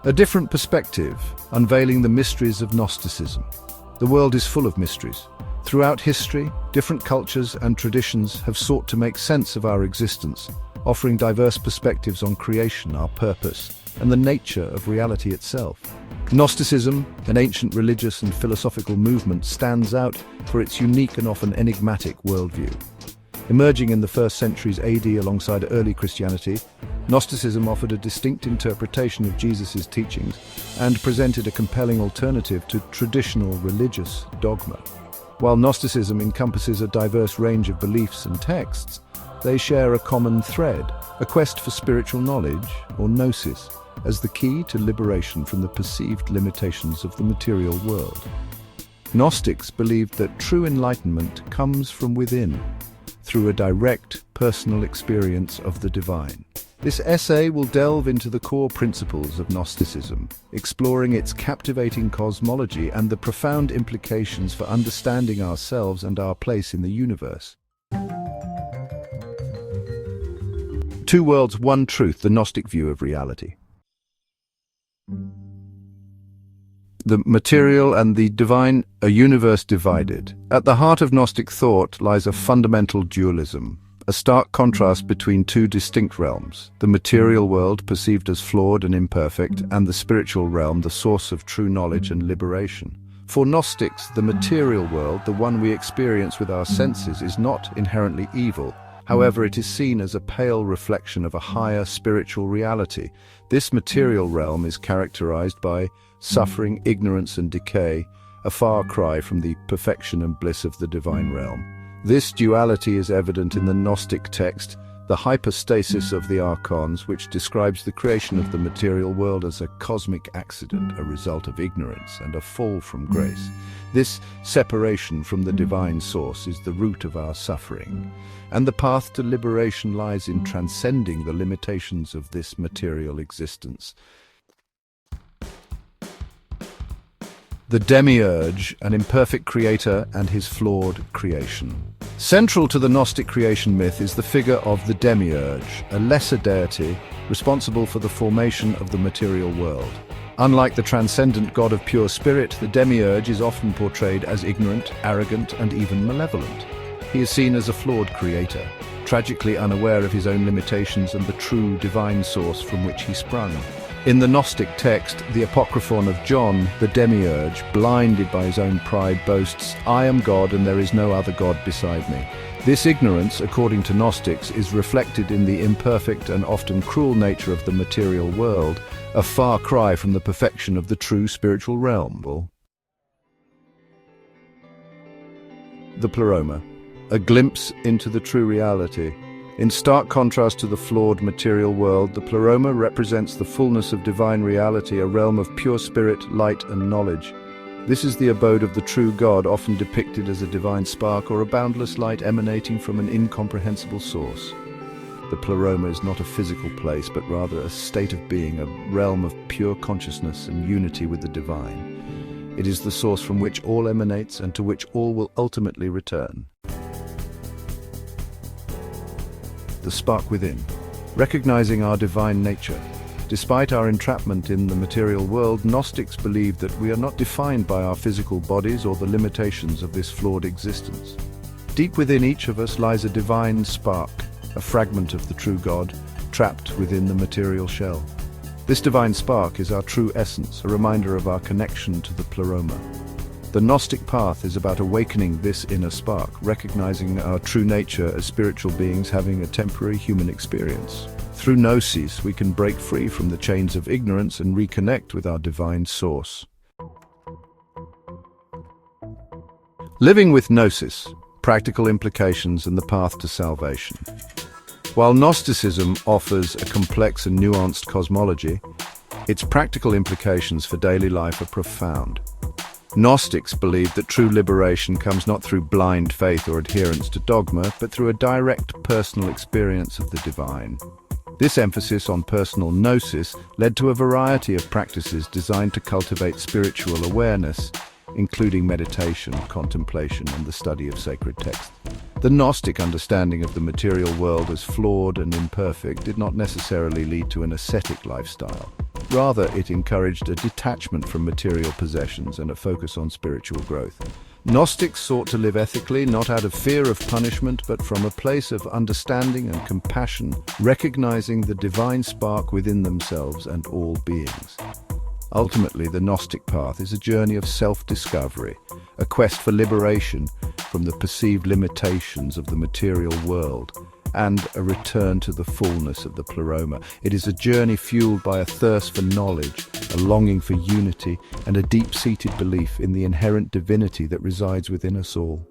A different perspective, unveiling the mysteries of Gnosticism. The world is full of mysteries. Throughout history, different cultures and traditions have sought to make sense of our existence, offering diverse perspectives on creation, our purpose, and the nature of reality itself. Gnosticism, an ancient religious and philosophical movement, stands out for its unique and often enigmatic worldview. Emerging in the 1st centuries AD alongside early Christianity, Gnosticism offered a distinct interpretation of Jesus' teachings and presented a compelling alternative to traditional religious dogma. While Gnosticism encompasses a diverse range of beliefs and texts, they share a common thread, a quest for spiritual knowledge, or gnosis, as the key to liberation from the perceived limitations of the material world. Gnostics believed that true enlightenment comes from within, through a direct, personal experience of the divine. This essay will delve into the core principles of Gnosticism, exploring its captivating cosmology and the profound implications for understanding ourselves and our place in the universe. Two worlds, one truth, the Gnostic view of reality. The material and the divine, a universe divided. At the heart of Gnostic thought lies a fundamental dualism, a stark contrast between two distinct realms, the material world perceived as flawed and imperfect, and the spiritual realm, the source of true knowledge and liberation. For Gnostics, the material world, the one we experience with our senses, is not inherently evil. However, it is seen as a pale reflection of a higher spiritual reality. This material realm is characterized by suffering, ignorance, and decay, a far cry from the perfection and bliss of the divine realm. This duality is evident in the Gnostic text, the hypostasis of the archons, which describes the creation of the material world as a cosmic accident, a result of ignorance and a fall from grace. This separation from the divine source is the root of our suffering, and the path to liberation lies in transcending the limitations of this material existence. The Demiurge, an imperfect creator and his flawed creation. Central to the Gnostic creation myth is the figure of the Demiurge, a lesser deity responsible for the formation of the material world. Unlike the transcendent god of pure spirit, the Demiurge is often portrayed as ignorant, arrogant, and even malevolent. He is seen as a flawed creator, tragically unaware of his own limitations and the true divine source from which he sprung. In the Gnostic text, the Apocryphon of John, the Demiurge, blinded by his own pride, boasts, "I am God and there is no other God beside me." This ignorance, according to Gnostics, is reflected in the imperfect and often cruel nature of the material world, a far cry from the perfection of the true spiritual realm. The Pleroma, a glimpse into the true reality. In stark contrast to the flawed material world, the Pleroma represents the fullness of divine reality, a realm of pure spirit, light, and knowledge. This is the abode of the true God, often depicted as a divine spark or a boundless light emanating from an incomprehensible source. The Pleroma is not a physical place, but rather a state of being, a realm of pure consciousness and unity with the divine. It is the source from which all emanates and to which all will ultimately return. The spark within, recognizing our divine nature. Despite our entrapment in the material world, Gnostics believe that we are not defined by our physical bodies or the limitations of this flawed existence. Deep within each of us lies a divine spark, a fragment of the true God, trapped within the material shell. This divine spark is our true essence, a reminder of our connection to the Pleroma. The Gnostic path is about awakening this inner spark, recognizing our true nature as spiritual beings having a temporary human experience. Through Gnosis, we can break free from the chains of ignorance and reconnect with our divine source. Living with Gnosis, practical implications and the path to salvation. While Gnosticism offers a complex and nuanced cosmology, its practical implications for daily life are profound. Gnostics believe that true liberation comes not through blind faith or adherence to dogma, but through a direct personal experience of the divine. This emphasis on personal gnosis led to a variety of practices designed to cultivate spiritual awareness, including meditation, contemplation, and the study of sacred texts. The Gnostic understanding of the material world as flawed and imperfect did not necessarily lead to an ascetic lifestyle. Rather, it encouraged a detachment from material possessions and a focus on spiritual growth. Gnostics sought to live ethically, not out of fear of punishment, but from a place of understanding and compassion, recognizing the divine spark within themselves and all beings. Ultimately, the Gnostic path is a journey of self-discovery, a quest for liberation from the perceived limitations of the material world, and a return to the fullness of the pleroma. It is a journey fueled by a thirst for knowledge, a longing for unity, and a deep-seated belief in the inherent divinity that resides within us all.